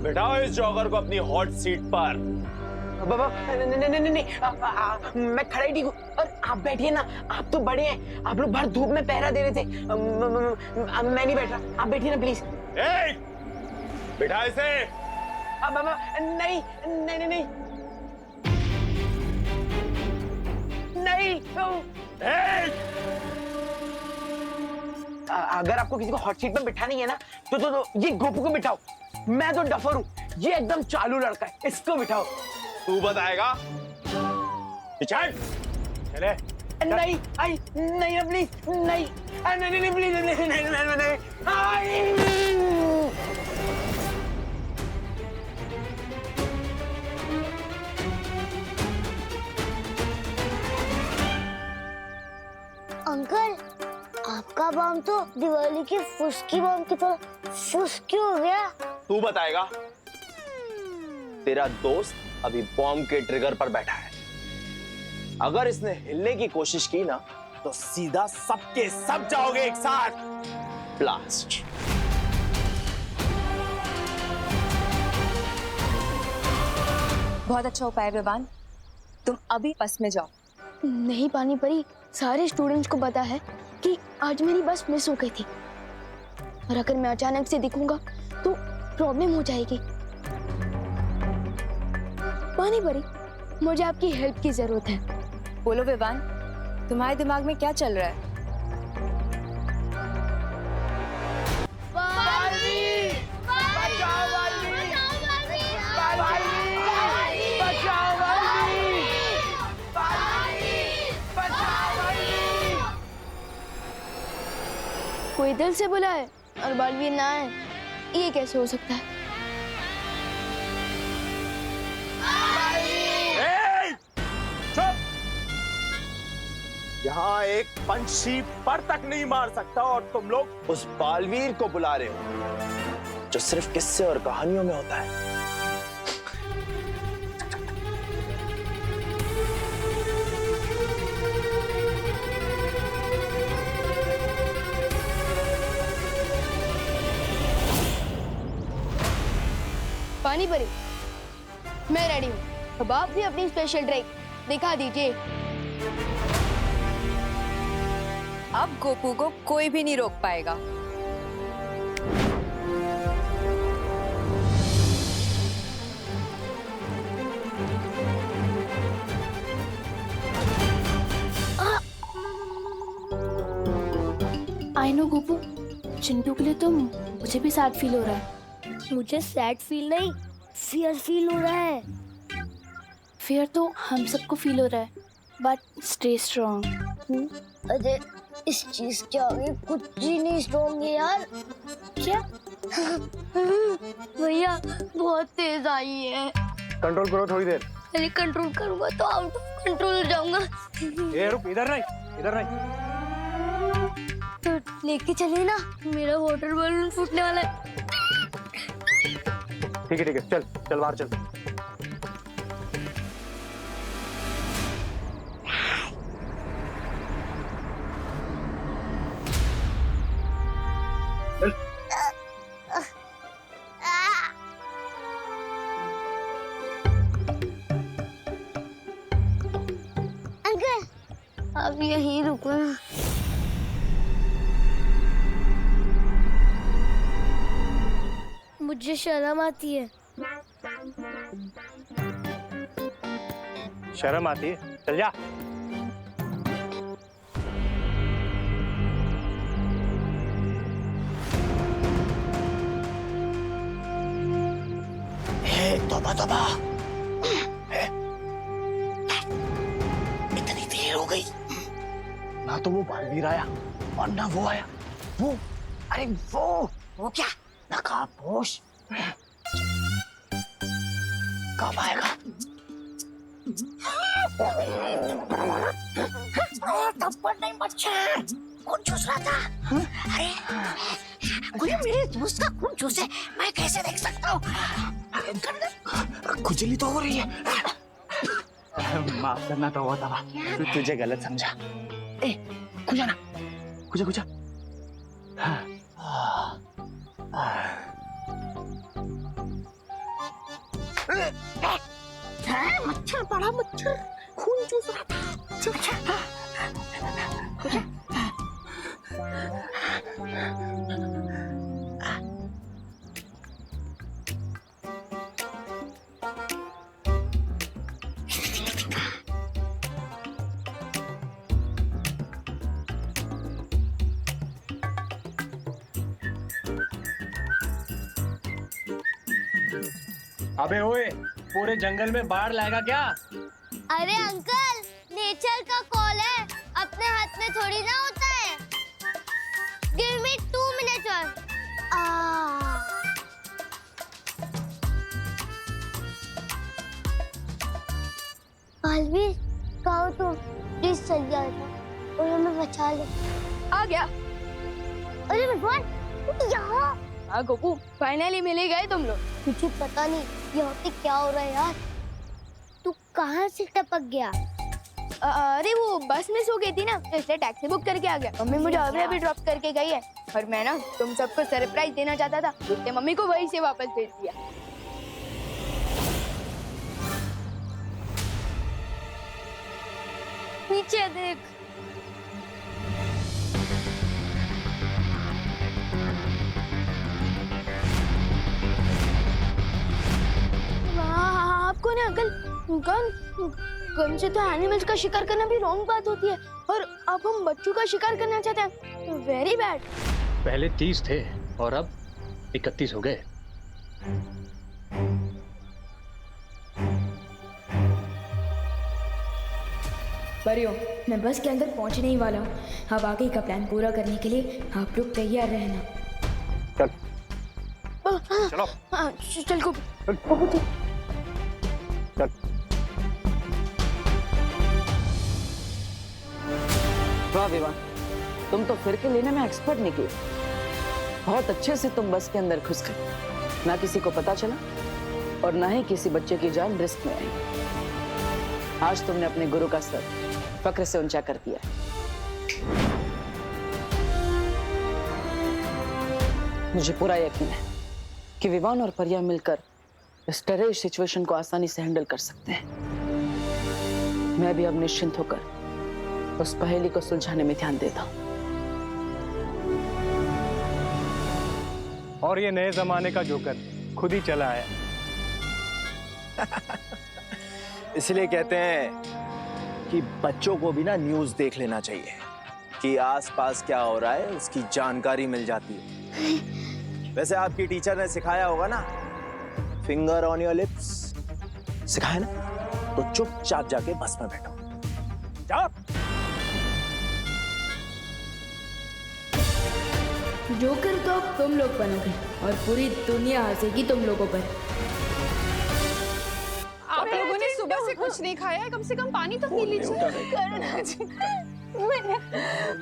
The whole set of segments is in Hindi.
बिठाओ इस जॉगर को अपनी हॉट सीट पर। बाबा नहीं, मैं खड़ा ही ठीक हूँ। और आप बैठिए ना, आप तो बड़े हैं, आप लोग बाहर धूप में पहरा दे रहे थे। मैं नहीं बैठ रहा, आप बैठिए ना प्लीज। बिठा इसे। बाबा नहीं नहीं नहीं नहीं नहीं। अगर आपको किसी को हॉट सीट पर बिठाना ही है ना तो ये गोपू को बिठाओ। मैं तो डफर हूँ, ये एकदम चालू लड़का है, इसको बिठाओ। तू बताएगा? चले। नहीं आई नहीं प्लीज नहीं नहीं नहीं प्लीज नहीं नहीं अंकल, आपका बम तो दिवाली की फुसकी बम की तरह फुस क्यों हो गया? तू बताएगा? तेरा दोस्त अभी बॉम्ब के ट्रिगर पर बैठा है। अगर इसने हिलने की कोशिश की ना तो सीधा सबके सब जाओगे एक साथ। ब्लास्ट। बहुत अच्छा उपाय विवान, तुम अभी बस में जाओ। नहीं पानी परी, सारे स्टूडेंट्स को पता है कि आज मेरी बस मिस हो गई थी और अगर मैं अचानक से दिखूंगा तो प्रॉब्लम हो जाएगी। पानी परी, मुझे आपकी हेल्प की जरूरत है। बोलो विवान, तुम्हारे दिमाग में क्या चल रहा है? कोई दिल से बुला है और बालवीर ना है, ये कैसे हो सकता है? यहाँ एक पंछी पर तक नहीं मार सकता और तुम लोग उस बालवीर को बुला रहे हो जो सिर्फ किस्से और कहानियों में होता है। पानी परी, मैं रेडी हूँ। अब आप भी अपनी स्पेशल ट्रिक दिखा दीजिए। अब गोपू को कोई भी नहीं रोक पाएगा। आई नो गोपू, चिंटू के लिए तो मुझे भी सैड फील हो रहा है। मुझे सैड फील नहीं, फियर फील हो रहा है। फियर तो हम सबको फील हो रहा है, बट स्टे स्ट्रॉन्ग। अरे इस चीज के आगे कुछ ही नहीं स्ट्रॉन्ग है यार। क्या? भैया बहुत तेज आई है। कंट्रोल करो थोड़ी देर। अरे कंट्रोल करूंगा तो आउट ऑफ कंट्रोल हो जाऊंगा। ए रुक, इधर नहीं। तो लेके चलिए ना, मेरा वाटर बलून फूटने वाला है। ठीक है, चल बाहर चल। अंकल, अब यहीं रुको ना। मुझे शर्म आती है। शर्म आती है? चल जा। तौबा इतनी देर हो गई, ना तो वो बालवीर आया और ना वो आया। अरे वो क्या नकाबपोश कब आएगा? थप्पड़ नहीं बच्चा, खून चूस रहा था। अरे कोई मेरे दोस्त का खून चूसे, मैं कैसे देख सकता हूँ? खुजली तो हो रही है। माफ करना तो हुआ था, तुझे गलत समझा। खुजा ना, खुजा। मच्छर पड़ा, मच्छर खून चूस रहा था। अच्छा, अबे ओए, पूरे जंगल में बाढ़ लाएगा क्या? अरे अंकल, नेचर का कॉल है, अपने हाथ में थोड़ी ना होता है। गिव मी 2 मिनट्स और बालवीर, कहो तुम प्लीज चल जाओ और हमें बचा लो। आ गया। अरे भगवान, यहाँ हाँ गोपू, फाइनली मिल ही गए तुम लोग। मुझे पता नहीं यहाँ पे क्या हो रहा है यार। तू कहाँ से टपक गया? अरे वो बस मिस हो गई थी ना, तो इसलिए टैक्सी बुक करके आ गया। मम्मी मुझे अभी ड्रॉप करके गई है और मैं ना तुम सबको सरप्राइज देना चाहता था, इसलिए मम्मी को वहीं से वापस भेज दिया। नीचे देख। आपको ना अंकल, गन से तो एनिमल्स का शिकार करना भी रॉन्ग बात होती है, और अब हम बच्चों का शिकार करना चाहते हैं, वेरी बैड। पहले 30 थे और अब 31 हो गए। परियों, मैं बस के अंदर पहुंचने ही वाला हूँ। अब आगे का प्लान पूरा करने के लिए आप लोग तैयार रहना। चल चलो। हाँ, चल को चल। वाह विवान, तुम तो फिर के लेने में एक्सपर्ट निकले। बहुत अच्छे से तुम बस के अंदर घुस गए, ना किसी को पता चला और ना ही किसी बच्चे की जान रिस्क में आई। आज तुमने अपने गुरु का सर फक्र से ऊंचा कर दिया। मुझे पूरा यकीन है कि विवान और परिया मिलकर इस टेरर सिचुएशन को आसानी से हैंडल कर सकते हैं। मैं भी अब निश्चिंत होकर उस पहेली को सुलझाने में ध्यान देता हूं। और ये नए जमाने का जोकर खुद ही चला आया। इसलिए कहते हैं कि बच्चों को भी ना न्यूज़ देख लेना चाहिए कि आसपास क्या हो रहा है, उसकी जानकारी मिल जाती है। वैसे आपकी टीचर ने सिखाया होगा ना, फिंगर ऑन योर लिप्स, सिखाया ना? तो चुपचाप जाके बस में बैठो। जाओ। जोकर तो अब तुम लोग बनोगे और पूरी दुनिया हंसेगी तुम लोगों पर। आप लोगों ने सुबह से कुछ नहीं खाया है, कम से कम पानी तो पी लीजिए। करुणा जी,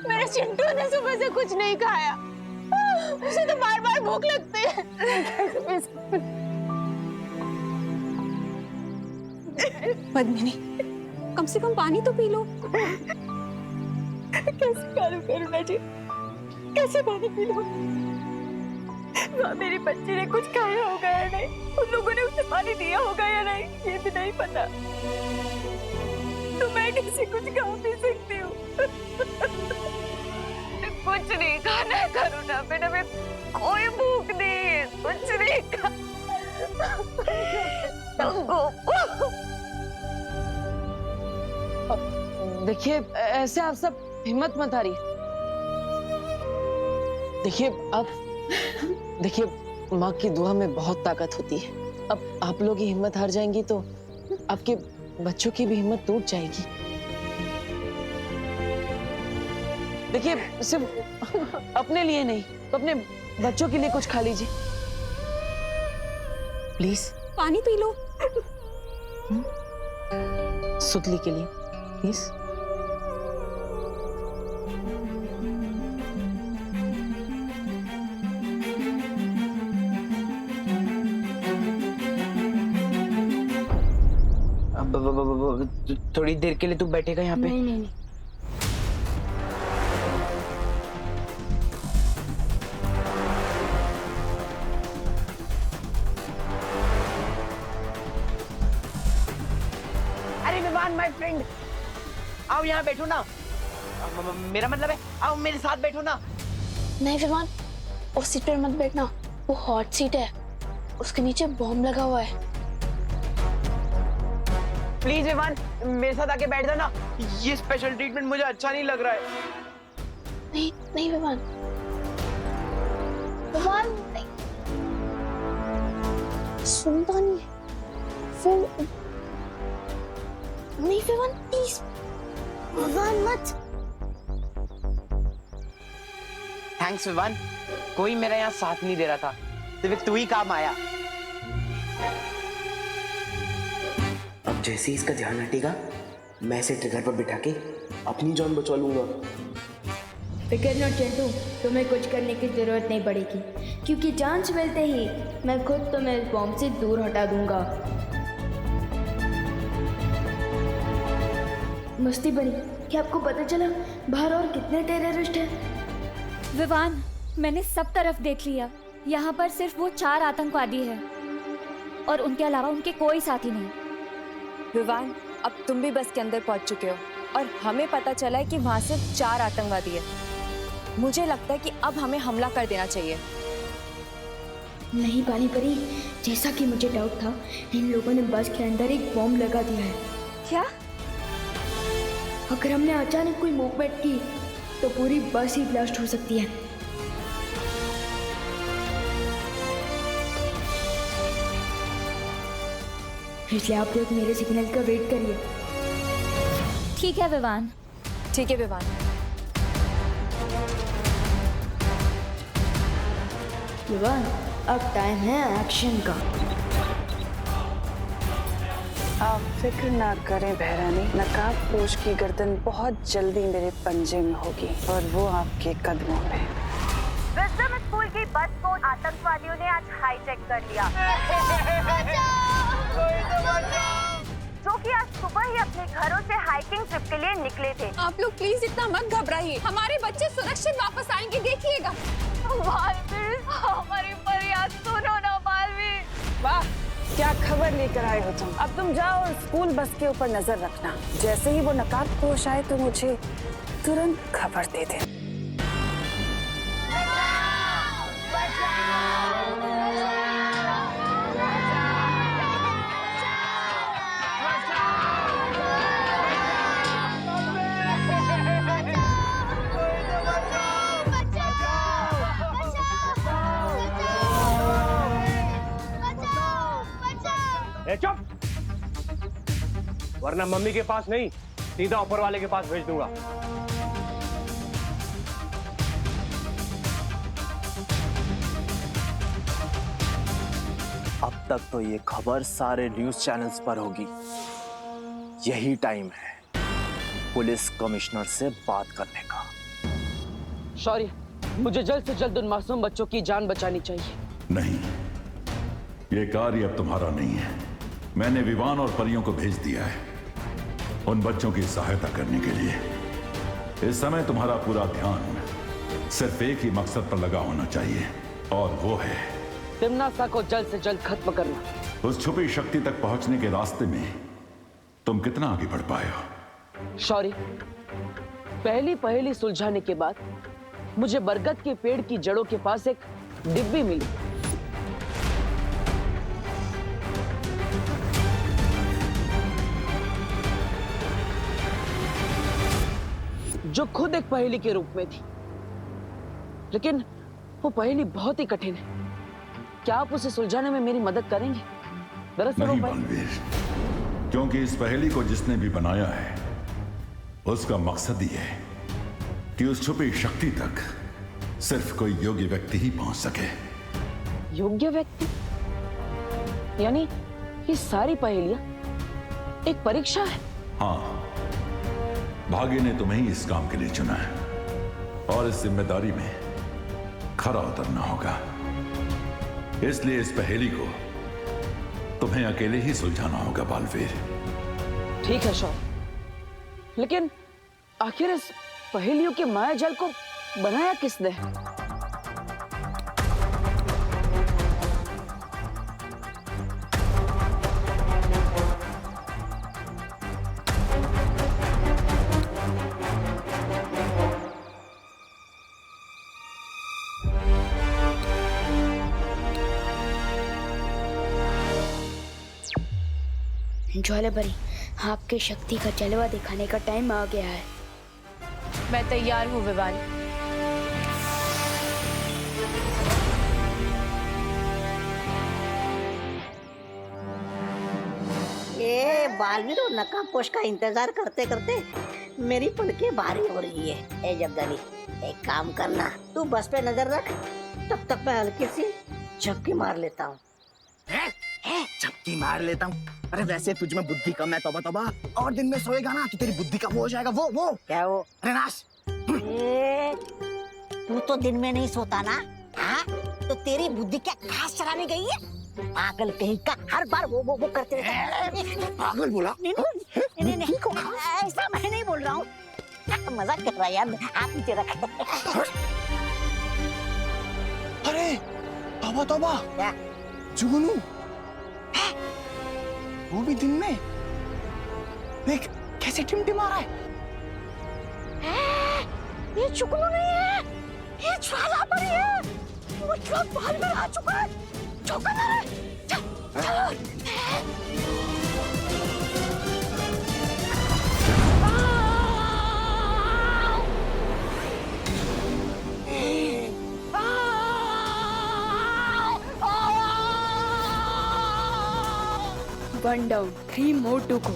मेरे चिंटू ने सुबह से कुछ नहीं खाया, उसे तो बार बार भूख लगती है। पद्मिनी, कम से कम पानी तो पी लो। कैसे करूं करुणा जी, कैसे पानी पी लूं? मेरी बच्ची ने कुछ खाया होगा या नहीं, उन लोगों ने उसे पानी दिया होगा या नहीं, ये भी नहीं पता। तो मैं कैसे कुछ खा पी सकती हूँ? कुछ नहीं खाना है करुणा, बेटा मैं कोई भूख नहीं है, कुछ नहीं खा। देखिए, ऐसे आप सब हिम्मत मत हारिए। देखिए माँ की दुआ में बहुत ताकत होती है। अब आप लोग ही हिम्मत हार जाएंगी तो आपके बच्चों की भी हिम्मत टूट जाएगी। देखिए, सिर्फ अपने लिए नहीं, तो अपने बच्चों के लिए कुछ खा लीजिए प्लीज। पानी पी लो। सुतली के लिए प्लीज। थोड़ी देर के लिए तू बैठेगा यहाँ पे? नहीं नहीं नहीं। विवान माय फ्रेंड, आओ यहाँ बैठो ना। मेरा मतलब है आओ मेरे साथ बैठो ना। नहीं विमान, उस सीट पर मत बैठना, वो हॉट सीट है, उसके नीचे बॉम्ब लगा हुआ है। प्लीज विवान मेरे साथ आके बैठ जाना, ये स्पेशल ट्रीटमेंट मुझे अच्छा नहीं लग रहा है। नहीं नहीं विमान, विमान नहीं, सुनता नहीं है। फिर नहीं विमान प्लीज, विमान मत। थैंक्स विवान, कोई मेरा यहाँ साथ नहीं दे रहा था, सिर्फ तू ही काम आया। अब जैसे ही इसका ध्यान हटेगा मैं इसे ट्रिगर पर बिठा के अपनी जान बचा लूंगा। फिकर नॉट चिंटू, तुम्हें कुछ करने की जरूरत नहीं पड़ेगी, क्योंकि चांस मिलते ही मैं खुद तुम्हें इस बॉम्ब से दूर हटा दूंगा। मस्ती बनी, क्या आपको पता चला बाहर और कितने टेररिस्ट हैं? विवान, मैंने सब तरफ देख लिया, यहाँ पर सिर्फ वो 4 आतंकवादी हैं और उनके अलावा उनके कोई साथी नहीं। विवान, अब तुम भी बस के अंदर पहुंच चुके हो और हमें पता चला है कि वहाँ सिर्फ 4 आतंकवादी है। मुझे लगता है कि अब हमें हमला कर देना चाहिए। नहीं पानी परी, जैसा कि मुझे डाउट था, इन लोगों ने बस के अंदर एक बॉम्ब लगा दिया है। क्या? अगर हमने अचानक कोई मूवमेंट की तो पूरी बस ही ब्लास्ट हो सकती है। इसलिए आप लोग मेरे सिग्नल का वेट करिए। ठीक है विवान। ठीक है विवान। विवान, अब टाइम है एक्शन का। आप फिक्र ना करें बहरानी, नकाबपोश की गर्दन बहुत जल्दी मेरे पंजे में होगी और वो आपके कदमों में। विजडम स्कूल की बस को आतंकवादियों ने आज हाईजैक कर लिया, जो कि आज सुबह ही अपने घरों से हाइकिंग ट्रिप के लिए निकले थे। आप लोग प्लीज इतना मत घबराइए, हमारे बच्चे सुरक्षित वापस आएंगे, देखिएगा। मालवीर, हमारी फरियाद सुनो ना मालवीर। वाह, क्या खबर लेकर आए हो तुम। अब तुम जाओ और स्कूल बस के ऊपर नजर रखना, जैसे ही वो नकाबपोश आए तो मुझे तुरंत खबर दे दे। चुप, वरना मम्मी के पास नहीं सीधा ऊपर वाले के पास भेज दूंगा। अब तक तो ये खबर सारे न्यूज चैनल्स पर होगी। यही टाइम है पुलिस कमिश्नर से बात करने का। शौर्य, मुझे जल्द से जल्द उन मासूम बच्चों की जान बचानी चाहिए। नहीं, ये कार्य अब तुम्हारा नहीं है। मैंने विवान और परियों को भेज दिया है उन बच्चों की सहायता करने के लिए। इस समय तुम्हारा पूरा ध्यान सिर्फ एक ही मकसद पर लगा होना चाहिए, और वो है तिम्नासा को जल्द से जल्द खत्म करना। उस छुपी शक्ति तक पहुंचने के रास्ते में तुम कितना आगे बढ़ पाए हो? शौर्य, पहली पहेली सुलझाने के बाद मुझे बरगद के पेड़ की जड़ों के पास एक डिब्बी मिली। जो खुद एक पहेली के रूप में थी, लेकिन वो पहेली बहुत ही कठिन है। क्या आप उसे सुलझाने में मेरी मदद करेंगे? दरअसल नहीं बालवीर, क्योंकि इस पहेली को जिसने भी बनाया है उसका मकसद ही है कि उस छुपी शक्ति तक सिर्फ कोई योग्य व्यक्ति ही पहुंच सके। योग्य व्यक्ति? यानी ये सारी पहेलियां एक परीक्षा है? हाँ, भाग्य ने तुम्हें ही इस काम के लिए चुना है और इस जिम्मेदारी में खरा उतरना होगा। इसलिए इस पहेली को तुम्हें अकेले ही सुलझाना होगा बालवीर। ठीक है शौर्य, लेकिन आखिर इस पहेलियों के मायाजाल को बनाया किसने? ज्वाला परी, आपके शक्ति का जलवा दिखाने का टाइम आ गया है। मैं तैयार हूँ विवान। ये बालवीर और नकाबपोश का इंतजार करते करते मेरी पलकें भारी हो रही है। ए जब्दाली, एक काम करना, तू बस पे नजर रख, तब तक मैं हल्की सी झपकी मार लेता हूँ। झपकी मार लेता हूँ। अरे वैसे तुझ में बुद्धि कम है, तौबा तौबा। और दिन में सोएगा ना तो तेरी बुद्धि का वो हो जाएगा। वो क्या वो? अरे नाश। तू तो दिन में नहीं सोता ना? हाँ, तो तेरी बुद्धि क्या घास चराने गई है? पागल कहीं का, हर बार वो करते रहता है। पागल बोला? नहीं, ऐसा मैं नहीं बोल रहा हूँ, मजाक कर रहा है यार। आप नीचे रख। अरे तौबा तौबा, क्या जुगनू? वो भी दिन में? देख कैसे टिमटिमा रहा है। ये जुगनू नहीं है, ये ज्वाला परी है। मतलब बाल में आ चुका है। चौका ना रे। चलो। One down, 3 more to go.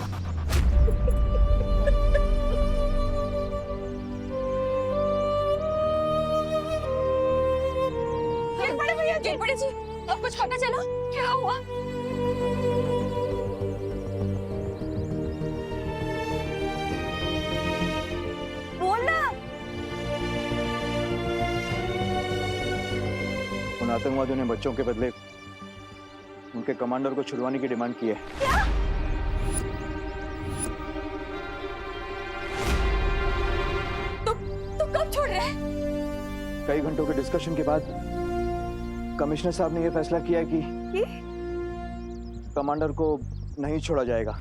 गिर पड़े जी, अब कुछ पता चला? क्या हुआ? बोलना। उन आतंकवादियों ने बच्चों के बदले उनके कमांडर को छुड़वाने की डिमांड की है। क्या? तो कब छोड़ रहे हैं? कई घंटों के डिस्कशन के बाद कमिश्नर साहब ने यह फैसला किया है कि कमांडर को नहीं छोड़ा जाएगा।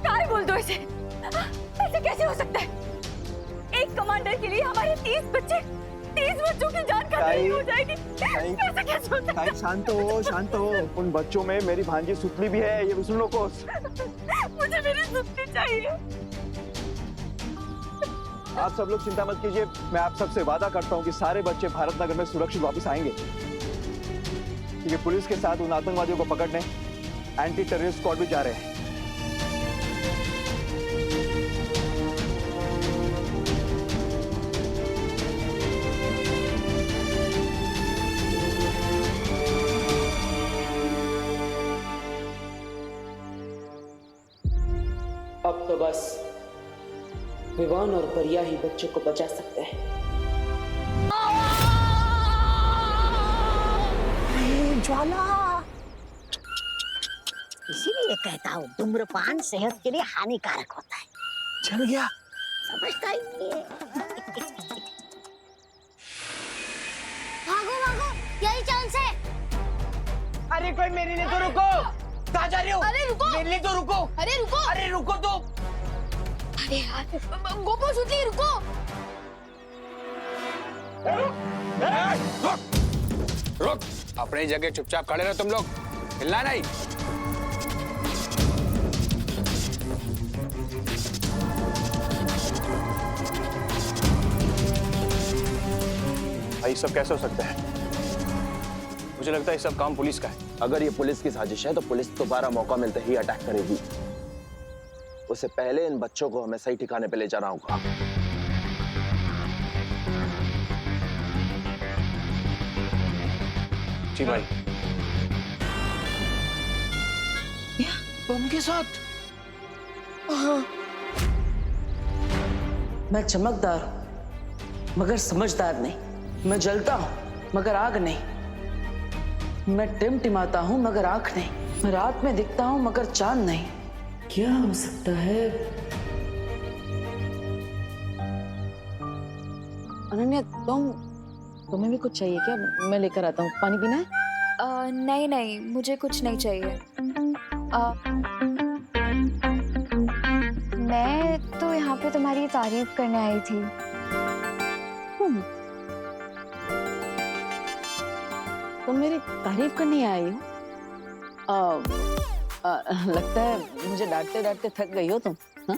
काय बोल दो इसे। ऐसे कैसे हो सकता है? एक कमांडर के लिए हमारे 30 बच्चों की जान खतरे में हो जाएगी। ऐसे कैसे हो सकता है? शांत हो। उन बच्चों में मेरी भांजी सुतली भी है, ये भी सुन लो कोस। मुझे मेरी सुतली चाहिए। आप सब लोग चिंता मत कीजिए, मैं आप सबसे वादा करता हूं कि सारे बच्चे भारत नगर में सुरक्षित वापस आएंगे। क्योंकि पुलिस के साथ उन आतंकवादियों को पकड़ने एंटी टेररिस्ट स्क्वाड भी जा रहे हैं। अब तो बस विवान और परिया ही बच्चों को बचा सकते हैं। ज्वाला, इसीलिए कहता हूँ धूम्रपान सेहत के लिए हानिकारक होता है। चल गया, समझता ही नहीं है। भागो भागो, यही चांस है। अरे कोई मेरे लिए तो रुको। कहाँ जा रहे हो? अरे रुको, मेरे लिए तो रुको। अरे रुको, अरे रुको तो। अरे यार, गोपो सुतली रुको। रुक, अपनी जगह चुपचाप खड़े रहो तुम लोग, हिलना नहीं। भाई सब कैसे हो सकता है? मुझे लगता है सब काम पुलिस का है। अगर ये पुलिस की साजिश है तो पुलिस दोबारा मौका मिलते ही अटैक करेगी। उससे पहले इन बच्चों को हमें सही ठिकाने पे ले जाना होगा। जी भाई। बम के साथ? मैं चमकदार हूं मगर समझदार नहीं। मैं जलता हूं मगर आग नहीं। मैं टिमटिमाता हूं मगर आंख नहीं। मैं रात में दिखता हूं मगर चांद नहीं। क्या हो सकता है? अनन्या, तुम्हें भी कुछ चाहिए क्या? मैं लेकर आता हूँ। पानी पीना है? नहीं नहीं, मुझे कुछ नहीं चाहिए। मैं तो यहाँ पे तुम्हारी तारीफ करने आई थी। तुम मेरी तारीफ करने आई हो? लगता है मुझे डांटते डांटते थक गई हो तुम। हाँ?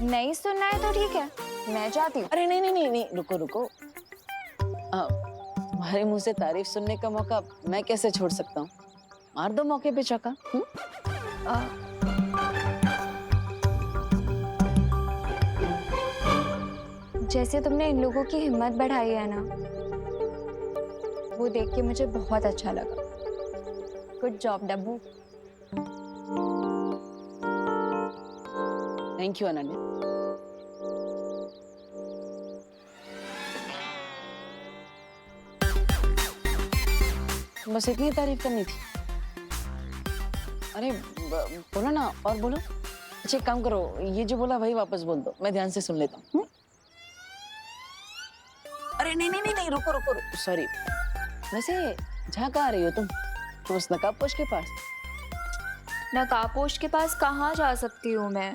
नहीं सुनना है तो ठीक है, मैं जाती हूँ। अरे नहीं नहीं नहीं नहीं, रुको रुको। तुम्हारे मुंह से तारीफ सुनने का मौका मैं कैसे छोड़ सकता हूँ? मार दो मौके पे चौका। जैसे तुमने इन लोगों की हिम्मत बढ़ाई है ना, वो देख के मुझे बहुत अच्छा लगा। Good job Dabbu. Thank you Ananya. बस इतनी तारीफ करनी थी? अरे बोलो ना, और बोलो। अच्छा एक काम करो, ये जो बोला वही वापस बोल दो, मैं ध्यान से सुन लेता हूँ। अरे नहीं नहीं नहीं नहीं, रुको रुको रुको, सॉरी। वैसे जहाँ कहाँ रही हो तुम? उस नकाबपोश के पास? नकाबपोश के पास कहाँ जा सकती हूँ मैं?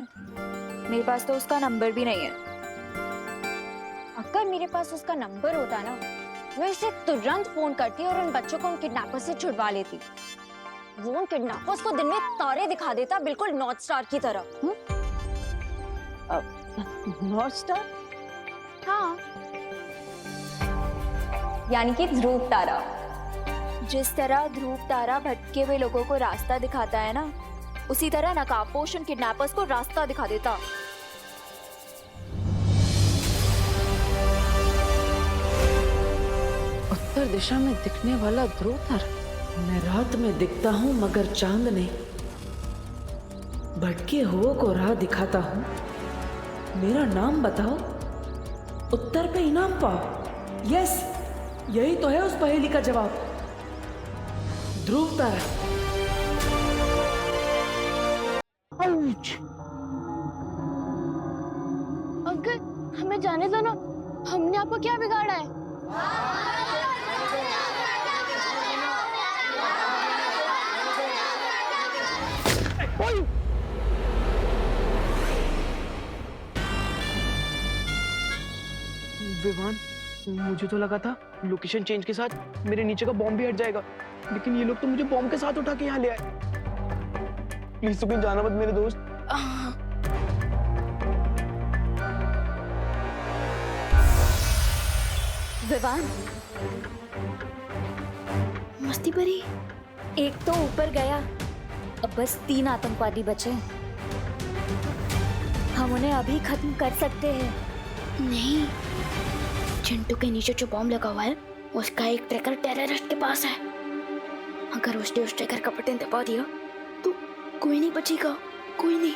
मेरे पास तो उसका नंबर भी नहीं है। अगर मेरे पास उसका नंबर होता ना, मैं इसे तुरंत फोन करती और उन बच्चों को उन किडनैपर्स से छुड़वा लेती। वो उन किडनैपर्स को दिन में तारे दिखा देता, बिल्कुल नॉर्थ स्टार की तरह। North star? हाँ, यानी कि ध्रुव तारा। जिस तरह ध्रुव तारा भटके हुए लोगों को रास्ता दिखाता है ना, उसी तरह नकाबपोश उन किडनैपर्स को रास्ता दिखा देता। उत्तर दिशा में दिखने वाला ध्रुव तारा। मैं रात में दिखता हूँ मगर चांद नहीं, भटके हुओं को राह दिखाता हूँ। मेरा नाम बताओ, उत्तर पे इनाम पाओ। यस, यही तो है उस पहेली का जवाब, ध्रुव तारा। अंकल हमें जाने दो ना, हमने आपको क्या बिगाड़ा है? विवान, मुझे तो लगा था लोकेशन चेंज के साथ मेरे नीचे का बॉम्ब भी हट जाएगा, लेकिन ये लोग तो मुझे बॉम्ब के साथ उठा के यहाँ ले आए। प्लीज तो कहीं जाना मत मेरे दोस्त। विवान, मस्ती परी। एक तो ऊपर गया, अब बस 3 आतंकवादी बचे। हम उन्हें अभी खत्म कर सकते हैं। नहीं, चिंटू के नीचे जो बॉम्ब लगा हुआ है, उसका एक ट्रैकर टेररिस्ट के पास है। अगर उसने उस ट्रैकर का बटन दबा दिया तो कोई नहीं बचेगा, कोई नहीं।